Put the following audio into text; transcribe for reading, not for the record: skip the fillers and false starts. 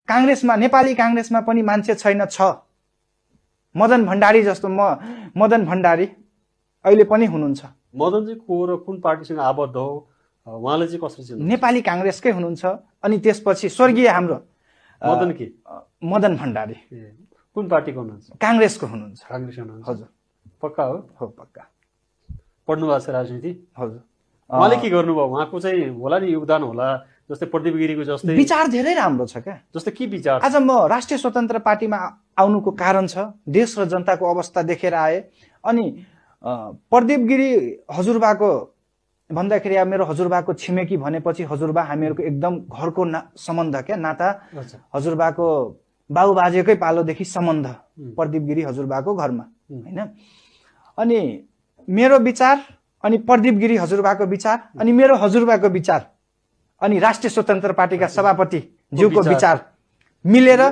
कांग्रेसमा नेपाली कांग्रेसमा पनि मान्छे छैन छ। मदन भण्डारी जस्तो मदन भण्डारी अहिले पनि हुनुहुन्छ। मदन चाहिँ को र कुन पार्टीसँग आबद्ध हो उहाँले चाहिँ कसरी चिन्नुहुन्छ? नेपाली कांग्रेसकै हुनुहुन्छ। अनि त्यसपछि स्वर्गीय हाम्रो मदन के मदन भण्डारी कुन पार्टीको हुनुहुन्छ? कांग्रेसको हुनुहुन्छ। कांग्रेस हुनुहुन्छ? हजुर पक्का हो? हो पक्का। पढ्नु भएको छ राजनीति? हजुर। उहाँले के गर्नुभयो? उहाँको चाहिँ होला नि योगदान होला, जस्तै प्रदीप गिरीको जस्तै विचार धेरै राम्रो छ क्या। जस्तै के विचार? आज म राष्ट्रिय स्वतन्त्र पार्टीमा आउनुको कारण छ देश र जनताको अवस्था देखेर आए। अनि प्रदीप गिरी हजुरबाको भन्दाखेरि अब मेरो हजुरबाको छिमेकी भनेपछि हजुरबा हामीहरूको एकदम घरको सम्बन्ध क्या, नाता। हजुरबाको बाबु बाजेकै पालोदेखि सम्बन्ध प्रदीप गिरी हजुरबाको घरमा हैन। अनि मेरो विचार अनि प्रदीप गिरी हजुरबाको विचार अनि मेरो हजुरबाको विचार अनि राष्ट्रिय स्वतन्त्र पार्टीका सभापति ज्यूको विचार मिलेर